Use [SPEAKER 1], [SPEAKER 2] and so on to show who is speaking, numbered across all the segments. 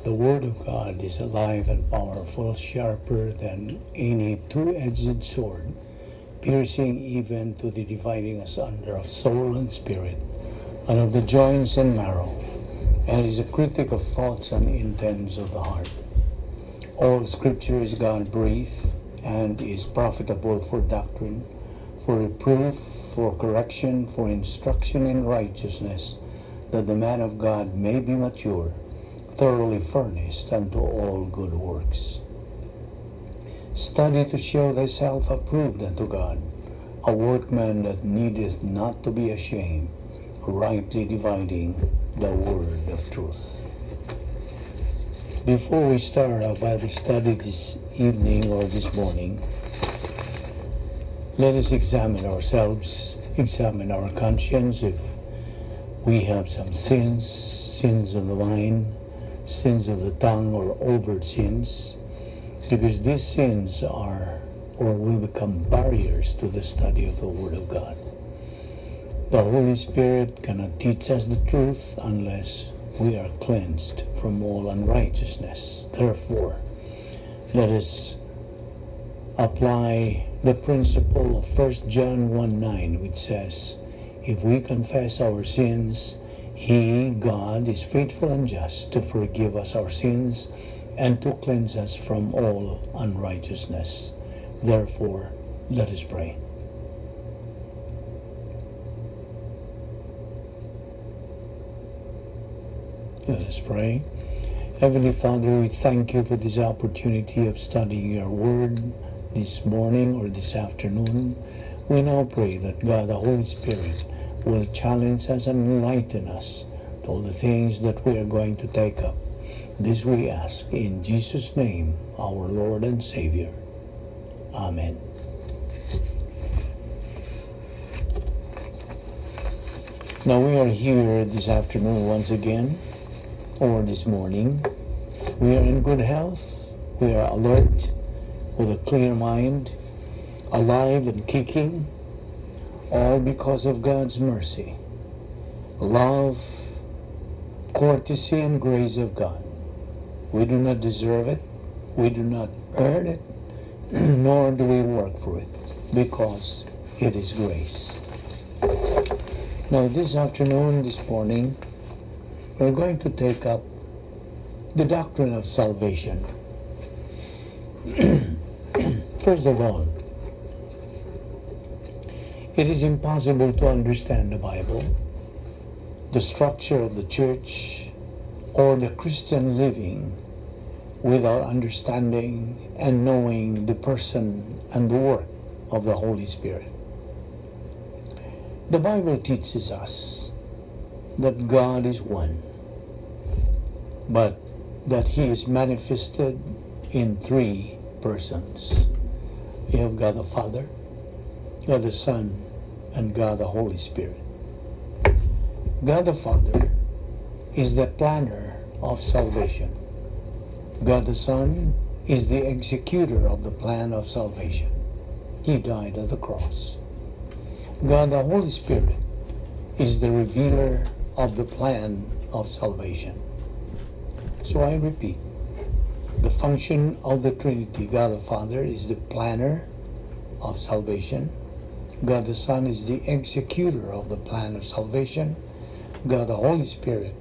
[SPEAKER 1] The Word of God is alive and powerful, sharper than any two-edged sword, piercing even to the dividing asunder of soul and spirit, and of the joints and marrow, and is a critic of thoughts and intents of the heart. All Scripture is God-breathed, and is profitable for doctrine, for reproof, for correction, for instruction in righteousness, that the man of God may be mature, thoroughly furnished unto all good works. Study to show thyself approved unto God, a workman that needeth not to be ashamed, rightly dividing the word of truth. Before we start our Bible study this evening or this morning, let us examine ourselves, examine our conscience if we have some sins of the mind, sins of the tongue, or overt sins, because these sins are or will become barriers to the study of the Word of God. The Holy Spirit cannot teach us the truth unless we are cleansed from all unrighteousness. Therefore, let us apply the principle of 1 John 1:9, which says, if we confess our sins, He, God, is faithful and just to forgive us our sins and to cleanse us from all unrighteousness. Therefore, let us pray. Let us pray. Heavenly Father, we thank you for this opportunity of studying your word this morning or this afternoon. We now pray that God, the Holy Spirit, will challenge us and enlighten us to all the things that we are going to take up. This we ask in Jesus' name, our Lord and Savior. Amen. Now we are here this afternoon once again, or this morning. We are in good health. We are alert, with a clear mind, alive and kicking, all because of God's mercy, love, courtesy, and grace of God. We do not deserve it. We do not earn it, nor do we work for it, because it is grace. Now this afternoon, this morning, we're going to take up the doctrine of salvation. First of all, it is impossible to understand the Bible, the structure of the church, or the Christian living without understanding and knowing the person and the work of the Holy Spirit. The Bible teaches us that God is one, but that He is manifested in three persons. You have God the Father, God the Son, and God the Holy Spirit. God the Father is the planner of salvation. God the Son is the executor of the plan of salvation. He died at the cross. God the Holy Spirit is the revealer of the plan of salvation. So I repeat, the function of the Trinity, God the Father is the planner of salvation. God the Son is the executor of the plan of salvation. God the Holy Spirit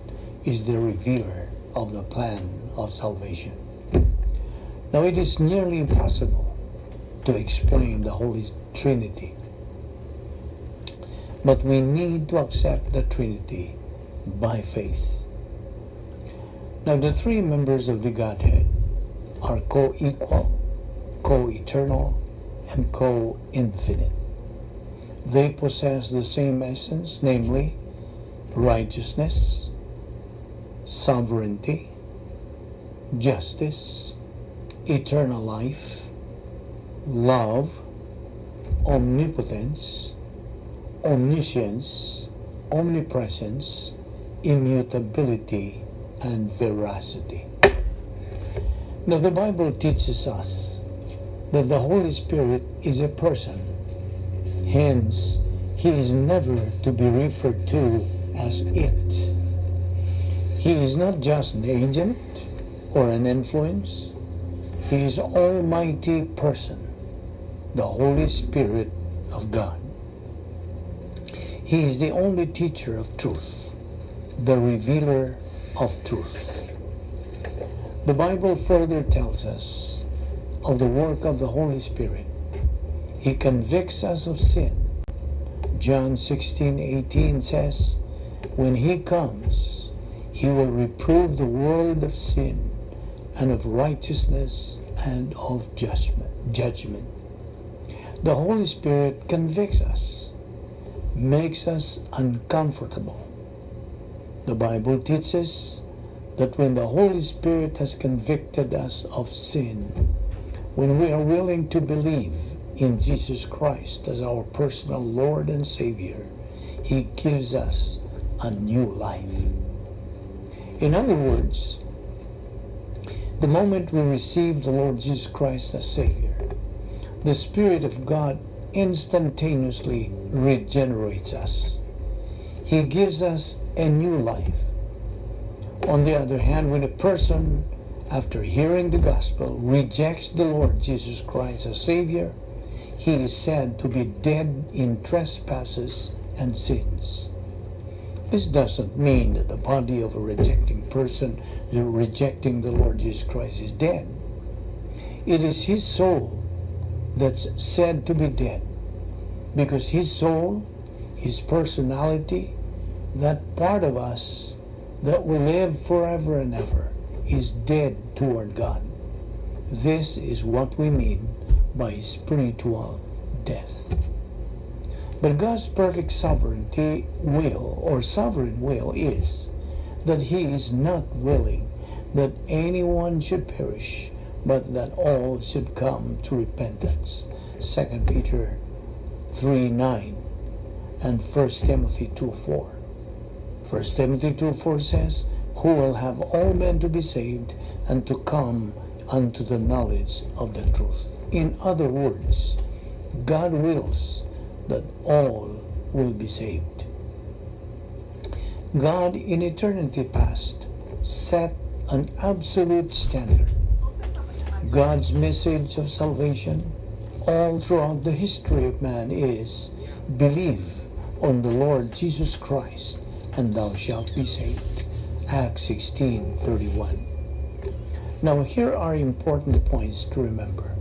[SPEAKER 1] is the revealer of the plan of salvation. Now it is nearly impossible to explain the Holy Trinity, but we need to accept the Trinity by faith. Now the three members of the Godhead are co-equal, co-eternal, and co-infinite. They possess the same essence, namely righteousness, sovereignty, justice, eternal life, love, omnipotence, omniscience, omnipresence, immutability, and veracity. Now the Bible teaches us that the Holy Spirit is a person. Hence, He is never to be referred to as it. He is not just an agent, or an influence. He is Almighty Person, the Holy Spirit of God. He is the only teacher of truth, the revealer of truth. The Bible further tells us of the work of the Holy Spirit. He convicts us of sin. John 16:18 says, when He comes, He will reprove the world of sin and of righteousness and of judgment. The Holy Spirit convicts us, makes us uncomfortable. The Bible teaches that when the Holy Spirit has convicted us of sin, when we are willing to believe in Jesus Christ as our personal Lord and Savior, He gives us a new life. In other words, the moment we receive the Lord Jesus Christ as Savior, the Spirit of God instantaneously regenerates us. He gives us a new life. On the other hand, when a person, after hearing the gospel, rejects the Lord Jesus Christ as Savior, he is said to be dead in trespasses and sins. This doesn't mean that the body of a rejecting person rejecting the Lord Jesus Christ is dead. It is his soul that's said to be dead, because his soul, his personality, that part of us that will live forever and ever, is dead toward God. This is what we mean by spiritual death. But God's perfect sovereign will is that He is not willing that anyone should perish, but that all should come to repentance. 2 Peter 3:9 and 1 Timothy 2:4. 1 Timothy 2:4 says, who will have all men to be saved and to come unto the knowledge of the truth. In other words, God wills that all will be saved. God in eternity past set an absolute standard. God's message of salvation all throughout the history of man is, believe on the Lord Jesus Christ and thou shalt be saved. Acts 16:31. Now here are important points to remember.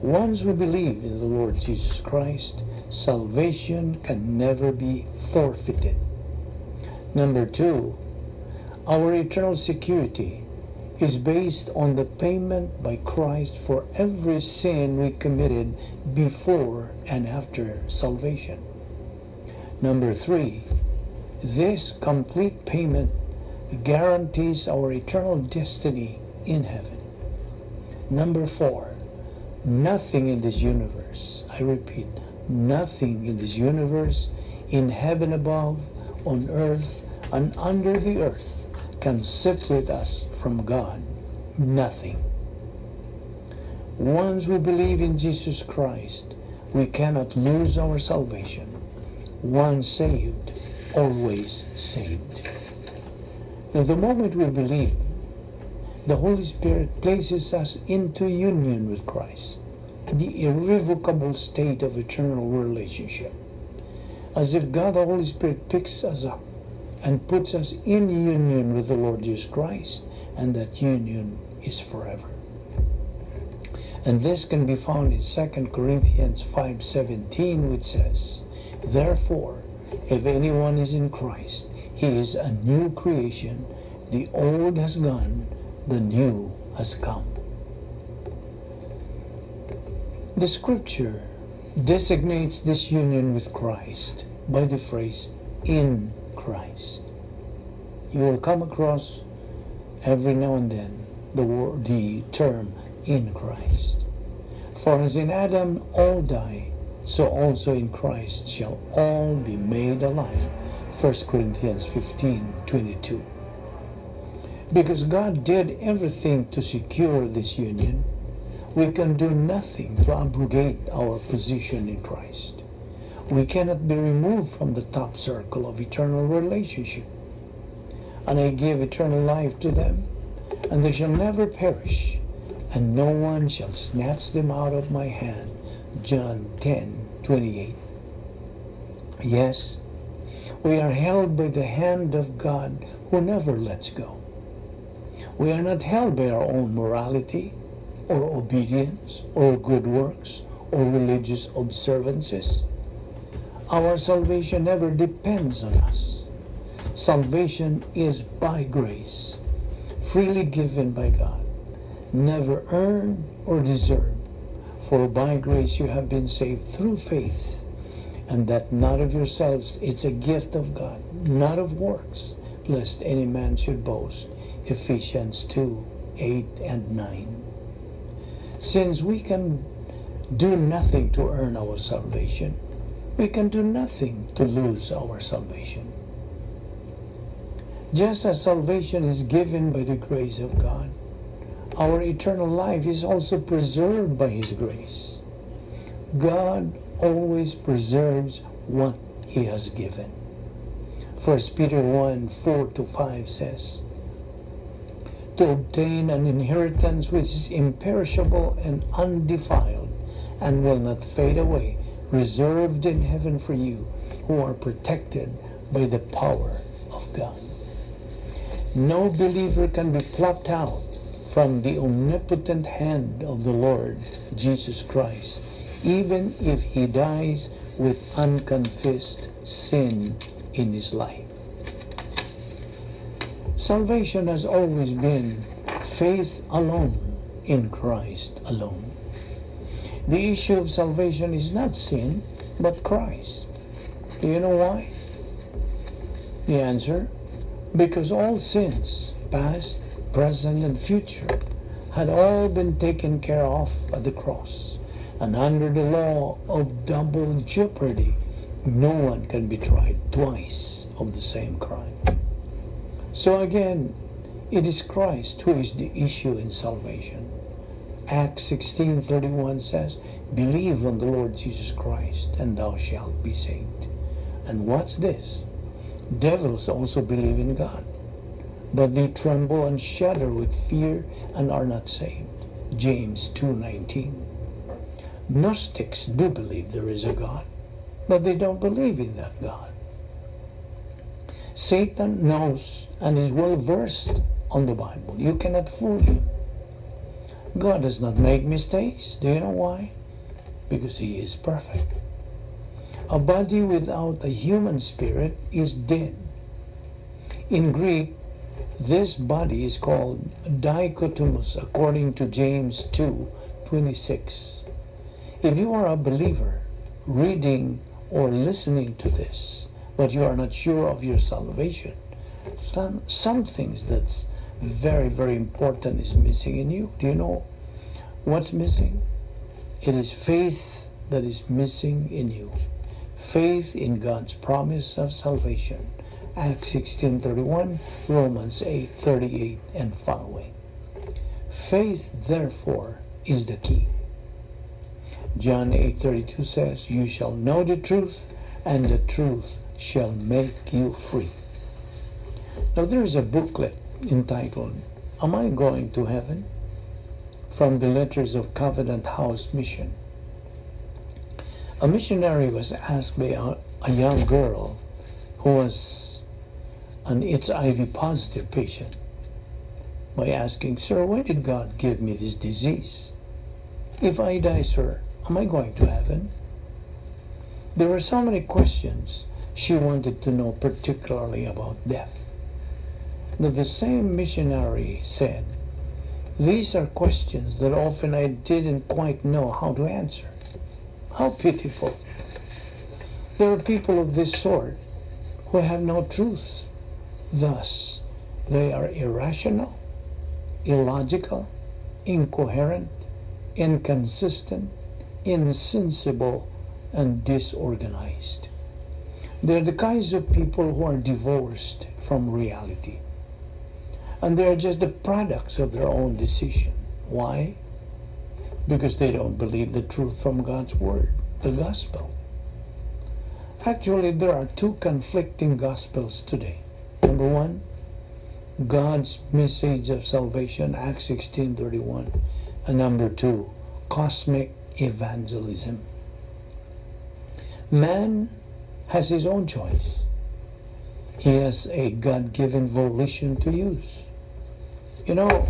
[SPEAKER 1] Once we believe in the Lord Jesus Christ, salvation can never be forfeited. Number 2, our eternal security is based on the payment by Christ for every sin we committed before and after salvation. Number 3, this complete payment guarantees our eternal destiny in heaven. Number 4, nothing in this universe, I repeat, nothing in this universe, in heaven above, on earth, and under the earth, can separate us from God. Nothing. Once we believe in Jesus Christ, we cannot lose our salvation. Once saved, always saved. Now, the moment we believe, the Holy Spirit places us into union with Christ, the irrevocable state of eternal relationship, as if God the Holy Spirit picks us up and puts us in union with the Lord Jesus Christ, and that union is forever. And this can be found in 2 Corinthians 5:17, which says, therefore, if anyone is in Christ, he is a new creation. The old has gone, the new has come. The scripture designates this union with Christ by the phrase, in Christ. You will come across every now and then the term, in Christ. For as in Adam all die, so also in Christ shall all be made alive. 1 Corinthians 15:22. Because God did everything to secure this union, we can do nothing to abrogate our position in Christ. We cannot be removed from the top circle of eternal relationship. And I give eternal life to them, and they shall never perish, and no one shall snatch them out of my hand. John 10:28. Yes, we are held by the hand of God who never lets go. We are not held by our own morality or obedience or good works or religious observances. Our salvation never depends on us. Salvation is by grace, freely given by God, never earned or deserved. For by grace you have been saved through faith, and that not of yourselves, it's a gift of God, not of works, lest any man should boast. Ephesians 2:8 and 9. Since we can do nothing to earn our salvation, we can do nothing to lose our salvation. Just as salvation is given by the grace of God, our eternal life is also preserved by His grace. God always preserves what He has given. 1 Peter 1:4-5 says, to obtain an inheritance which is imperishable and undefiled and will not fade away, reserved in heaven for you who are protected by the power of God. No believer can be plucked out from the omnipotent hand of the Lord Jesus Christ, even if he dies with unconfessed sin in his life. Salvation has always been faith alone in Christ alone. The issue of salvation is not sin, but Christ. Do you know why? The answer, because all sins, past, present, and future, had all been taken care of at the cross. And under the law of double jeopardy, no one can be tried twice of the same crime. So again, it is Christ who is the issue in salvation. Acts 16:31 says, believe on the Lord Jesus Christ, and thou shalt be saved. And what's this? Devils also believe in God, but they tremble and shudder with fear and are not saved. James 2:19. Gnostics do believe there is a God, but they don't believe in that God. Satan knows and is well versed on the Bible. You cannot fool him. God does not make mistakes. Do you know why? Because He is perfect. A body without a human spirit is dead. In Greek, this body is called dichotomous, according to James 2:26. If you are a believer reading or listening to this, but you are not sure of your salvation, some things that's very, very important is missing in you. Do you know what's missing? It is faith that is missing in you. Faith in God's promise of salvation. Acts 16:31, Romans 8:38 and following. Faith, therefore, is the key. John 8:32 says, you shall know the truth, and the truth shall make you free. Now there is a booklet entitled, Am I Going to Heaven? From the Letters of Covenant House Mission. A missionary was asked by a young girl who was an HIV positive patient by asking, sir, why did God give me this disease? If I die, sir, am I going to heaven? There were so many questions she wanted to know, particularly about death. Now the same missionary said, these are questions that often I didn't quite know how to answer. How pitiful. There are people of this sort who have no truth. Thus, they are irrational, illogical, incoherent, inconsistent, insensible, and disorganized. They're the kinds of people who are divorced from reality. And they're just the products of their own decision. Why? Because they don't believe the truth from God's Word, the gospel. Actually, there are two conflicting gospels today. Number one, God's message of salvation, Acts 16:31. And number 2, cosmic evangelism. Man has his own choice. He has a God-given volition to use. You know,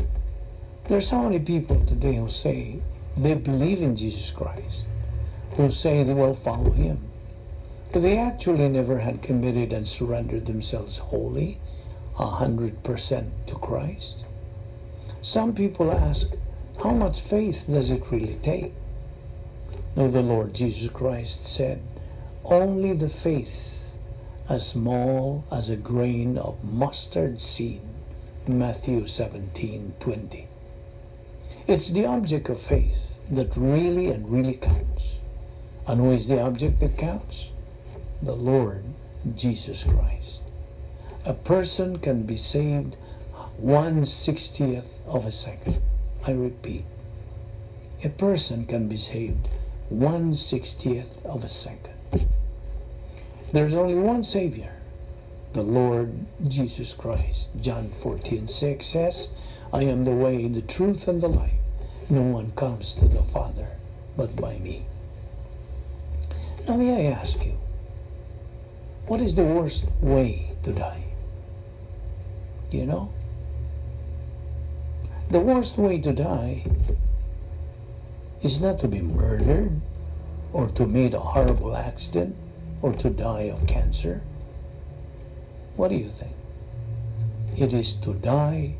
[SPEAKER 1] there's so many people today who say they believe in Jesus Christ, who say they will follow him, but they actually never had committed and surrendered themselves wholly, 100% to Christ. Some people ask, how much faith does it really take? No, the Lord Jesus Christ said, only the faith as small as a grain of mustard seed. Matthew 17:20. It's the object of faith that really and really counts. And who is the object that counts? The Lord Jesus Christ. A person can be saved 1/60th of a second. I repeat, a person can be saved 1/60th of a second. There's only one Savior, the Lord Jesus Christ. John 14:6 says, I am the way, the truth, and the life. No one comes to the Father but by me. Now may I ask you, what is the worst way to die? You know? The worst way to die is not to be murdered, or to meet a horrible accident, or to die of cancer. What do you think? It is to die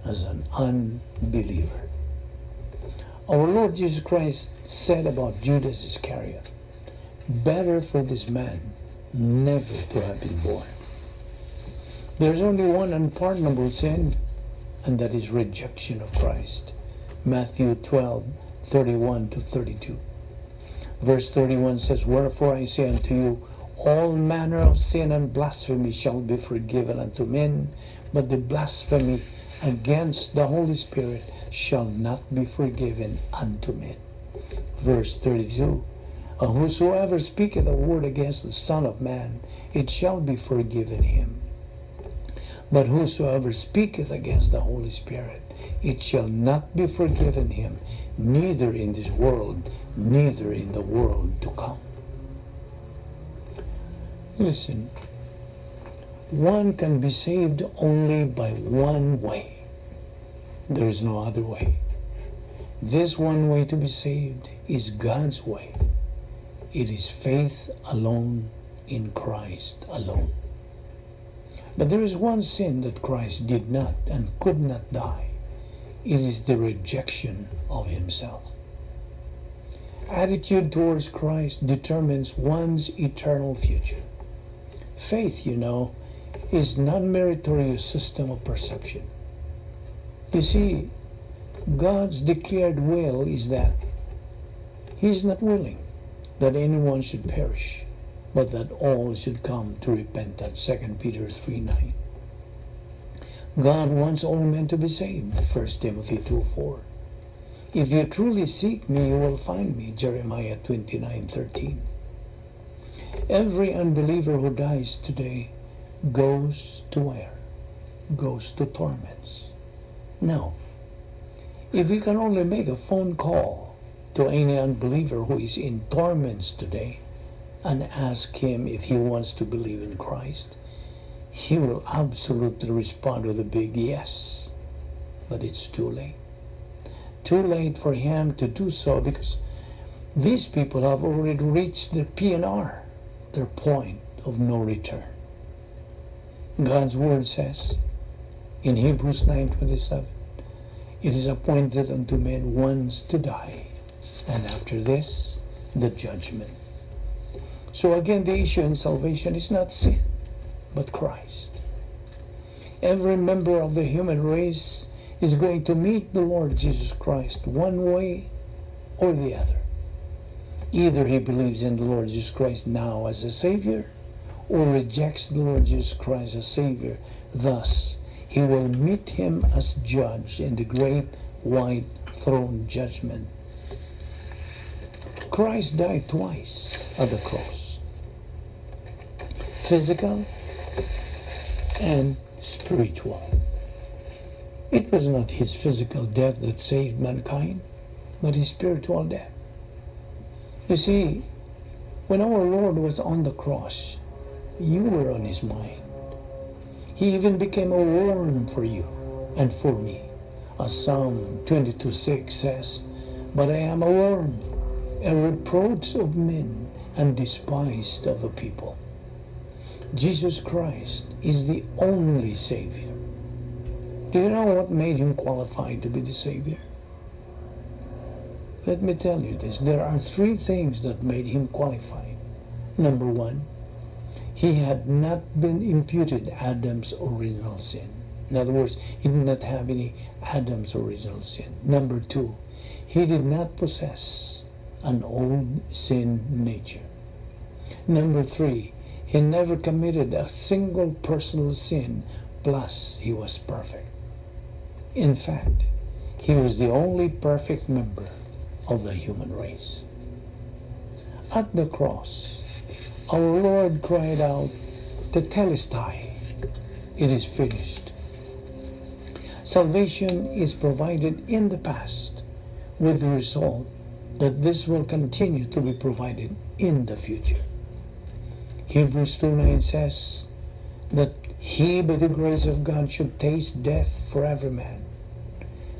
[SPEAKER 1] as an unbeliever. Our Lord Jesus Christ said about Judas Iscariot, better for this man never to have been born. There's only one unpardonable sin, and that is rejection of Christ. Matthew 12:31-32. Verse 31 says, wherefore I say unto you, all manner of sin and blasphemy shall be forgiven unto men, but the blasphemy against the Holy Spirit shall not be forgiven unto men. Verse 32, and whosoever speaketh a word against the Son of Man, it shall be forgiven him. But whosoever speaketh against the Holy Spirit, it shall not be forgiven him, neither in this world, neither in the world to come. Listen, one can be saved only by one way. There is no other way. This one way to be saved is God's way. It is faith alone in Christ alone. But there is one sin that Christ did not and could not die. It is the rejection of himself. Attitude towards Christ determines one's eternal future. Faith, you know, is non-meritorious system of perception. You see, God's declared will is that he is not willing that anyone should perish, but that all should come to repentance. 2 Peter 3:9. God wants all men to be saved. 1 Timothy 2:4. If you truly seek me, you will find me. Jeremiah 29:13. Every unbeliever who dies today goes to where? Goes to torments. Now, if we can only make a phone call to any unbeliever who is in torments today and ask him if he wants to believe in Christ, he will absolutely respond with a big yes. But it's too late. Too late for him to do so, because these people have already reached their PNR, their point of no return. God's word says in Hebrews 9:27, it is appointed unto men once to die, and after this, the judgment. So again, the issue in salvation is not sin, but Christ. Every member of the human race is going to meet the Lord Jesus Christ one way or the other. Either he believes in the Lord Jesus Christ now as a Savior, or rejects the Lord Jesus Christ as Savior. Thus, he will meet him as judge in the great white throne judgment. Christ died twice at the cross. Physical and spiritual. It was not his physical death that saved mankind, but his spiritual death. You see, when our Lord was on the cross, you were on his mind. He even became a worm for you and for me. As Psalm 22:6 says, "But I am a worm, a reproach of men, and despised of the people." Jesus Christ is the only Savior. Do you know what made him qualified to be the Savior? Let me tell you this. There are three things that made him qualified. Number one, he had not been imputed Adam's original sin. In other words, he did not have any Adam's original sin. Number two, he did not possess an old sin nature. Number three, he never committed a single personal sin, plus he was perfect. In fact, he was the only perfect member of the human race. At the cross, our Lord cried out, "Tetelestai," it is finished. Salvation is provided in the past, with the result that this will continue to be provided in the future. Hebrews 2:9 says that he, by the grace of God, should taste death for every man.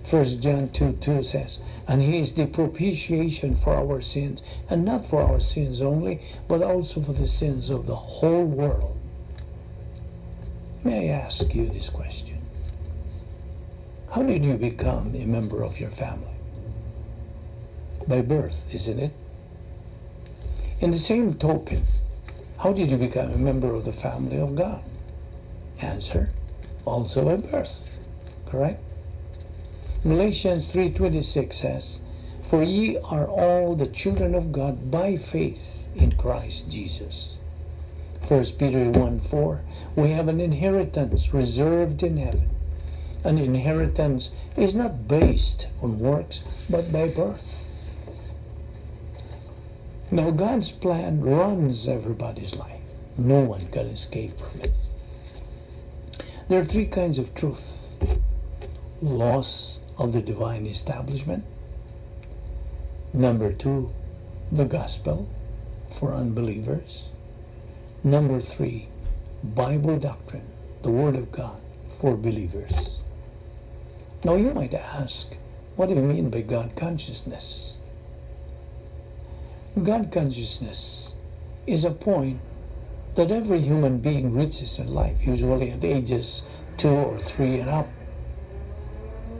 [SPEAKER 1] 1 John 2:2 says, "And he is the propitiation for our sins, and not for our sins only, but also for the sins of the whole world." May I ask you this question? How did you become a member of your family? By birth, isn't it? In the same token, how did you become a member of the family of God? Answer, also by birth. Correct? Galatians 3:26 says, "For ye are all the children of God by faith in Christ Jesus." 1 Peter 1:4, "We have an inheritance reserved in heaven." An inheritance is not based on works, but by birth. Now God's plan runs everybody's life. No one can escape from it. There are three kinds of truth. Laws of the divine establishment. Number two, the gospel for unbelievers. Number three, Bible doctrine, the Word of God for believers. Now you might ask, what do you mean by God consciousness? God consciousness is a point that every human being reaches in life, usually at ages 2 or 3 and up.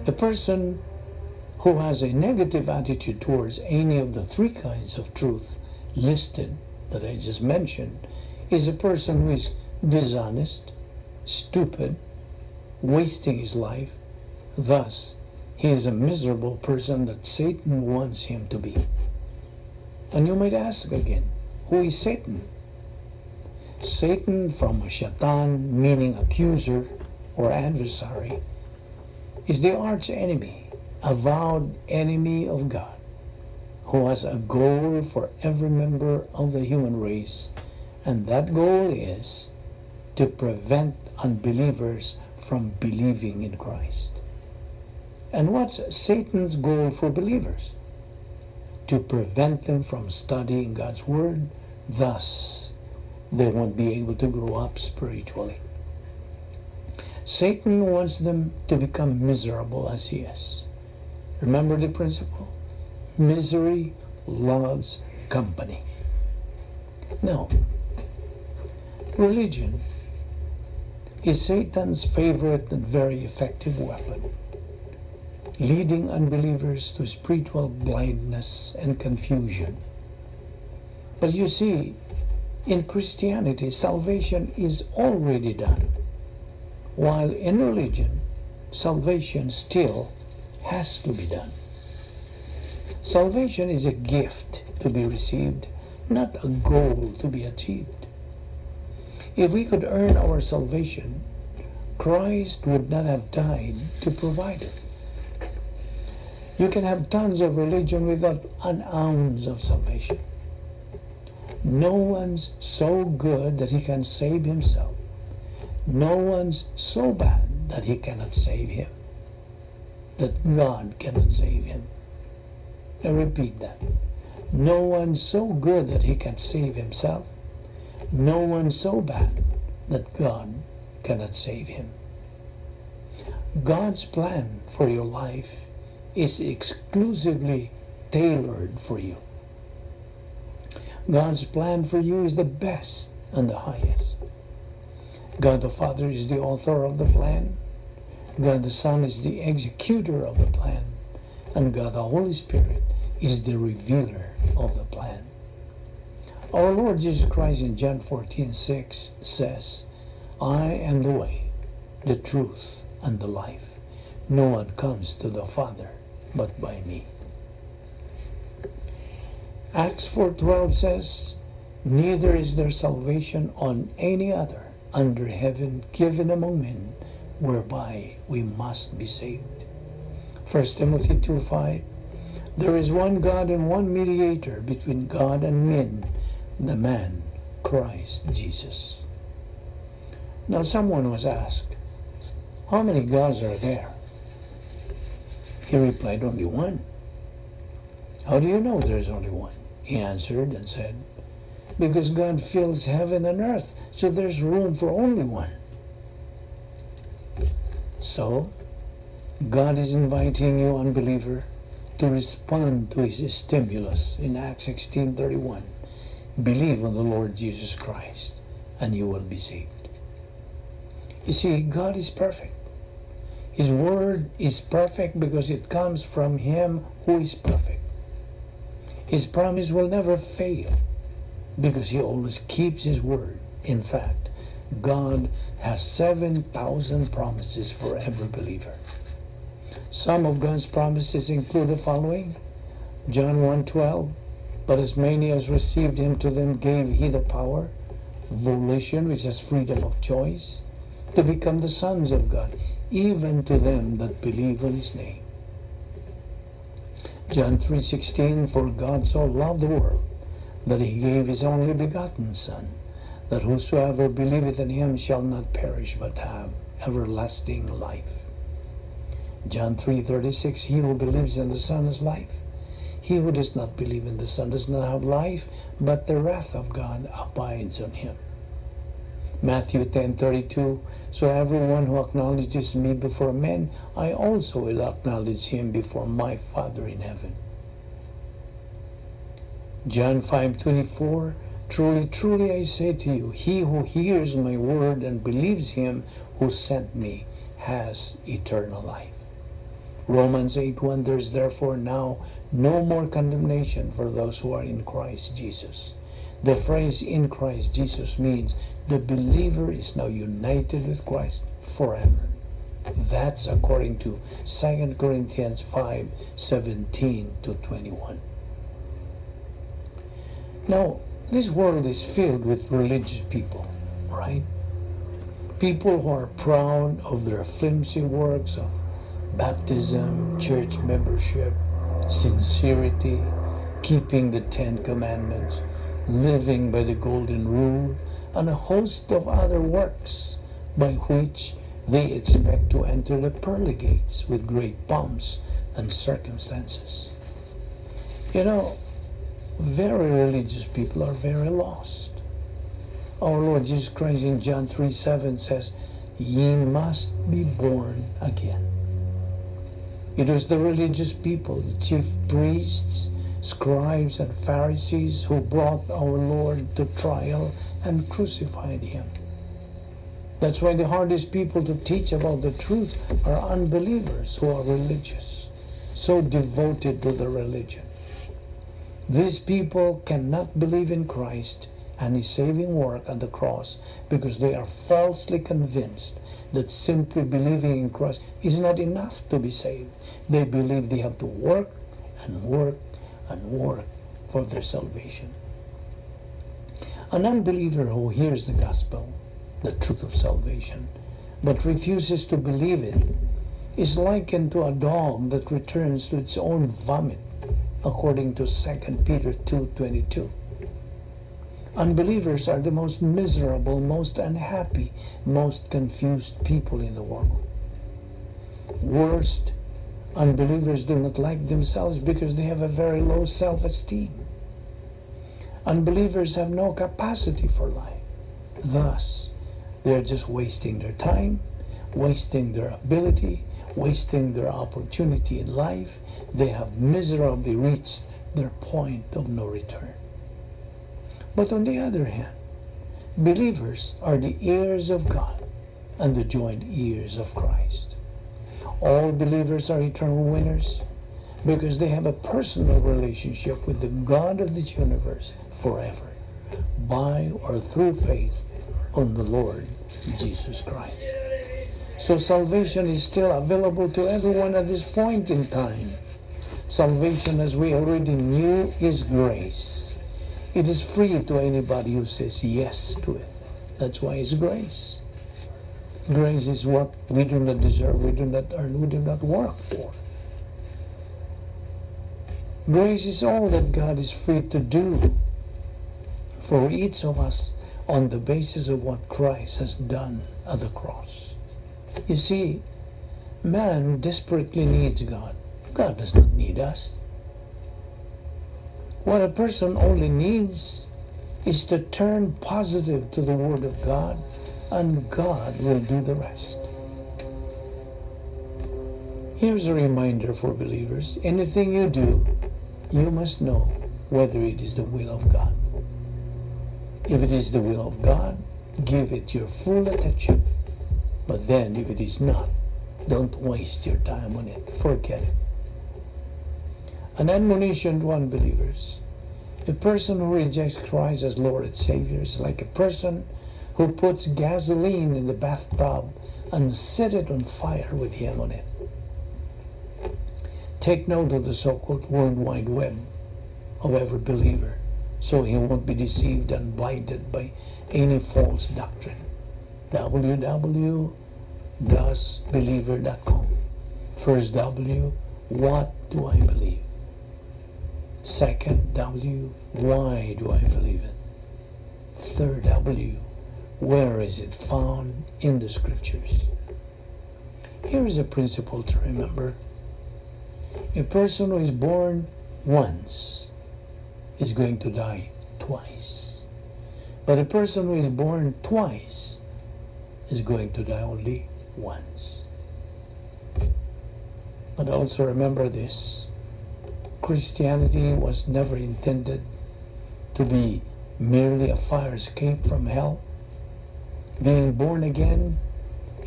[SPEAKER 1] A person who has a negative attitude towards any of the three kinds of truth listed that I just mentioned is a person who is dishonest, stupid, wasting his life. Thus, he is a miserable person that Satan wants him to be. And you might ask again, who is Satan? Satan, from Shaitan, meaning accuser or adversary, is the arch enemy, avowed enemy of God, who has a goal for every member of the human race, and that goal is to prevent unbelievers from believing in Christ. And what's Satan's goal for believers? To prevent them from studying God's Word, thus they won't be able to grow up spiritually. Satan wants them to become miserable as he is. Remember the principle? Misery loves company. Now, religion is Satan's favorite and very effective weapon, leading unbelievers to spiritual blindness and confusion. But you see, in Christianity, salvation is already done, while in religion, salvation still has to be done. Salvation is a gift to be received, not a goal to be achieved. If we could earn our salvation, Christ would not have died to provide it. You can have tons of religion without an ounce of salvation. No one's so good that he can save himself. No one's so bad that he cannot save him. that God cannot save him. I repeat that. No one so good that he can save himself. No one so bad that God cannot save him. God's plan for your life is exclusively tailored for you. God's plan for you is the best and the highest. God the Father is the author of the plan. God the Son is the executor of the plan. And God the Holy Spirit is the revealer of the plan. Our Lord Jesus Christ in John 14:6 says, I am the way, the truth, and the life. No one comes to the Father but by me. Acts 4:12 says, neither is there salvation on any other under heaven given among men, whereby we must be saved. 1 Timothy 2:5, there is one God and one mediator between God and men, the man, Christ Jesus. Now someone was asked, how many gods are there? He replied, only one. How do you know there's only one? He answered and said, because God fills heaven and earth, so there's room for only one. So, God is inviting you, unbeliever, to respond to his stimulus in Acts 16:31. Believe on the Lord Jesus Christ, and you will be saved. You see, God is perfect. His word is perfect because it comes from him who is perfect. His promise will never fail because he always keeps his word. In fact, God has 7,000 promises for every believer. Some of God's promises include the following. John 1:12, but as many as received him, to them gave he the power, volition, which is freedom of choice, to become the sons of God, even to them that believe on his name. John 3:16, for God so loved the world, that he gave his only begotten Son, that whosoever believeth in him shall not perish, but have everlasting life. John 3:36, he who believes in the Son has life. He who does not believe in the Son does not have life, but the wrath of God abides on him. Matthew 10:32, so everyone who acknowledges me before men, I also will acknowledge him before my Father in heaven. John 5:24, truly, truly I say to you, he who hears my word and believes him who sent me has eternal life. Romans 8:1, there is therefore now no more condemnation for those who are in Christ Jesus. The phrase in Christ Jesus means the believer is now united with Christ forever. That's according to 2 Corinthians 5:17-21. Now, this world is filled with religious people, right? People who are proud of their flimsy works of baptism, church membership, sincerity, keeping the 10 Commandments, living by the golden rule, and a host of other works by which they expect to enter the pearly gates with great pomps and circumstances. You know, very religious people are very lost. Our Lord Jesus Christ in John 3:7 says, ye must be born again. It was the religious people, the chief priests, scribes, and Pharisees who brought our Lord to trial and crucified him. That's why the hardest people to teach about the truth are unbelievers who are religious, so devoted to the religion. These people cannot believe in Christ and his saving work on the cross because they are falsely convinced that simply believing in Christ is not enough to be saved. They believe they have to work and work and work for their salvation. An unbeliever who hears the gospel, the truth of salvation, but refuses to believe it, is likened to a dog that returns to its own vomit, according to 2 Peter 2:22. Unbelievers are the most miserable, most unhappy, most confused people in the world. Worst, Unbelievers do not like themselves because they have a very low self-esteem. Unbelievers have no capacity for life. Thus, they're just wasting their time, wasting their ability, wasting their opportunity in life. They have miserably reached their point of no return. But on the other hand, believers are the heirs of God and the joint heirs of Christ. All believers are eternal winners because they have a personal relationship with the God of this universe forever, by or through faith on the Lord Jesus Christ. So salvation is still available to everyone at this point in time. Salvation, as we already knew, is grace. It is free to anybody who says yes to it. That's why it's grace. Grace is what we do not deserve, we do not earn, we do not work for. Grace is all that God is free to do for each of us on the basis of what Christ has done at the cross. You see, man desperately needs God. God does not need us. What a person only needs is to turn positive to the Word of God, and God will do the rest. Here's a reminder for believers. Anything you do, you must know whether it is the will of God. If it is the will of God, give it your full attention. But then, if it is not, don't waste your time on it. Forget it. An admonition to unbelievers. A person who rejects Christ as Lord and Savior is like a person who puts gasoline in the bathtub and set it on fire with him on it. Take note of the so-called World Wide Web of every believer, so he won't be deceived and blinded by any false doctrine. www.believer.com. First W, what do I believe? Second W, why do I believe it? Third W, where is it found in the Scriptures? Here is a principle to remember. A person who is born once is going to die twice. But a person who is born twice is going to die only once. But also remember this. Christianity was never intended to be merely a fire escape from hell. Being born again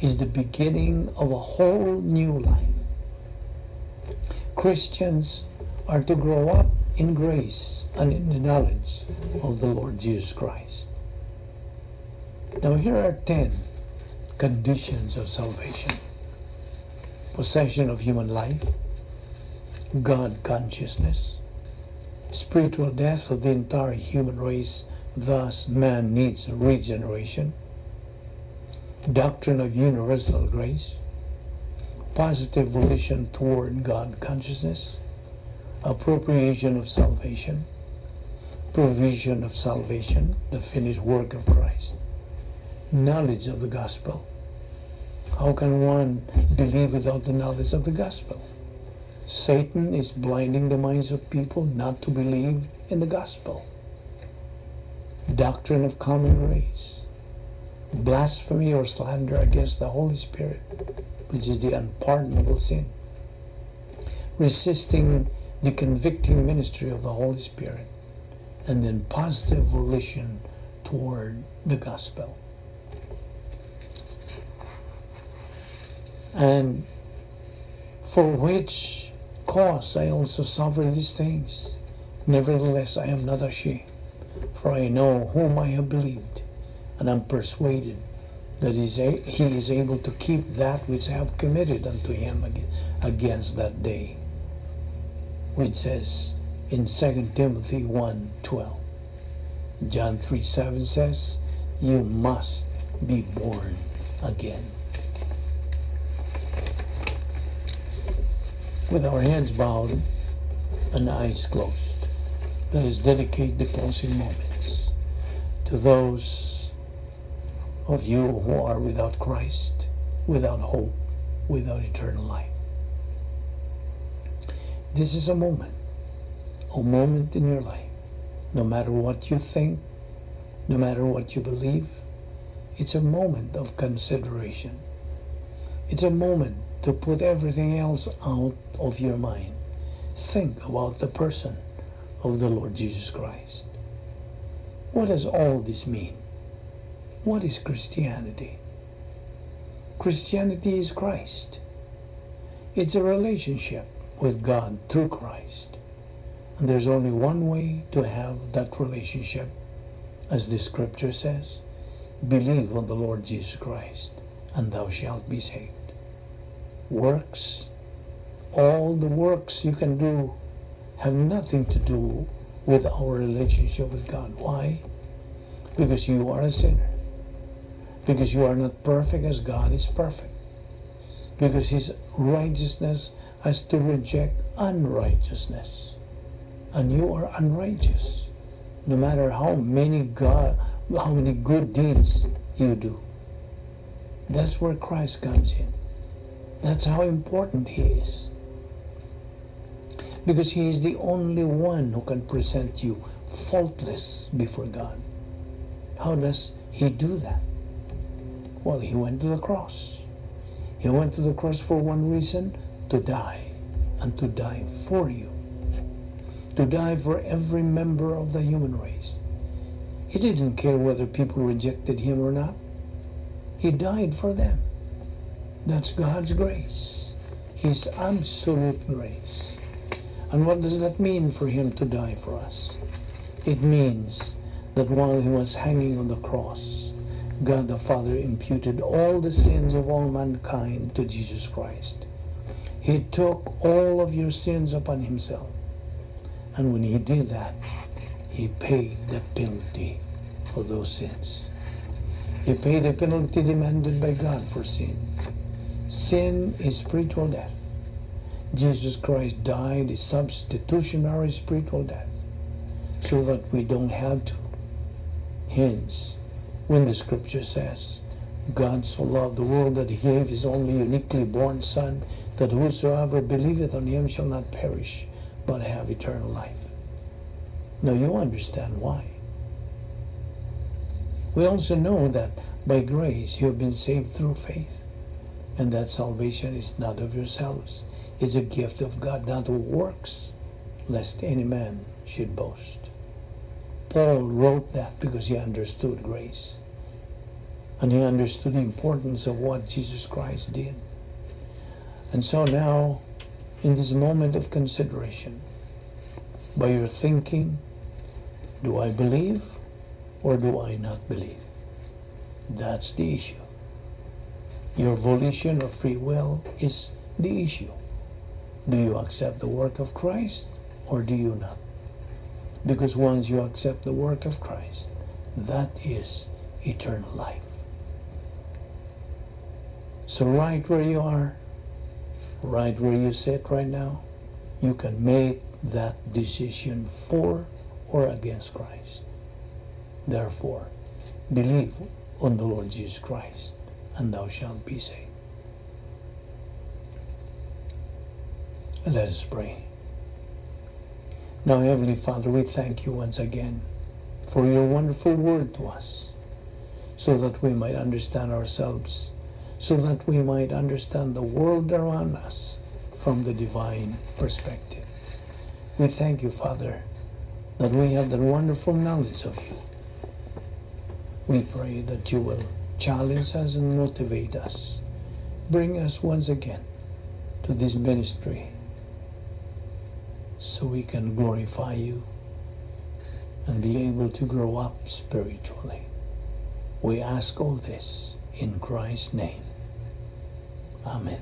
[SPEAKER 1] is the beginning of a whole new life. Christians are to grow up in grace and in the knowledge of the Lord Jesus Christ. Now here are 10 conditions of salvation. Possession of human life, God consciousness, spiritual death of the entire human race, thus man needs regeneration, doctrine of universal grace, positive volition toward God consciousness, appropriation of salvation, provision of salvation, the finished work of Christ, knowledge of the gospel. How can one believe without the knowledge of the gospel? Satan is blinding the minds of people not to believe in the gospel. Doctrine of common grace, blasphemy or slander against the Holy Spirit, which is the unpardonable sin, resisting the convicting ministry of the Holy Spirit, and then positive volition toward the gospel. And for which cause I also suffer these things. Nevertheless, I am not ashamed, for I know whom I have believed, and am persuaded that he is able to keep that which I have committed unto him against that day. Which says in 2 Timothy 1:12. John 3:7 says, you must be born again. With our heads bowed and eyes closed, let us dedicate the closing moments to those of you who are without Christ, without hope, without eternal life. This is a moment in your life. No matter what you think, no matter what you believe, it's a moment of consideration. It's a moment to put everything else out of your mind. Think about the person of the Lord Jesus Christ. What does all this mean? What is Christianity? Christianity is Christ. It's a relationship with God through Christ. And there's only one way to have that relationship, as the scripture says, believe on the Lord Jesus Christ, and thou shalt be saved. Works, all the works you can do have nothing to do with our relationship with God. Why? Because you are a sinner. Because you are not perfect as God is perfect. Because His righteousness has to reject unrighteousness. And you are unrighteous, no matter how many good deeds you do. That's where Christ comes in. That's how important He is. Because He is the only one who can present you faultless before God. How does He do that? Well, He went to the cross. He went to the cross for one reason, to die, and to die for you. To die for every member of the human race. He didn't care whether people rejected Him or not. He died for them. That's God's grace. His absolute grace. And what does that mean for Him to die for us? It means that while He was hanging on the cross, God the Father imputed all the sins of all mankind to Jesus Christ. He took all of your sins upon Himself. And when He did that, He paid the penalty for those sins. He paid the penalty demanded by God for sin. Sin is spiritual death. Jesus Christ died a substitutionary spiritual death so that we don't have to. Hence, when the scripture says, God so loved the world that He gave His only uniquely born Son, that whosoever believeth on Him shall not perish, but have eternal life. Now you understand why. We also know that by grace you have been saved through faith, and that salvation is not of yourselves, is a gift of God, not of works, lest any man should boast. Paul wrote that because he understood grace, and he understood the importance of what Jesus Christ did. And so now, in this moment of consideration, by your thinking, do I believe or do I not believe? That's the issue. Your volition or free will is the issue. Do you accept the work of Christ or do you not? Because once you accept the work of Christ, that is eternal life. So right where you are, right where you sit right now, you can make that decision for or against Christ. Therefore, believe on the Lord Jesus Christ, and thou shalt be saved. And let us pray. Now, Heavenly Father, we thank you once again for your wonderful word to us, so that we might understand ourselves, so that we might understand the world around us from the divine perspective. We thank you, Father, that we have the wonderful knowledge of you. We pray that you will challenge us and motivate us. Bring us once again to this ministry so we can glorify you and be able to grow up spiritually. We ask all this in Christ's name. Amen.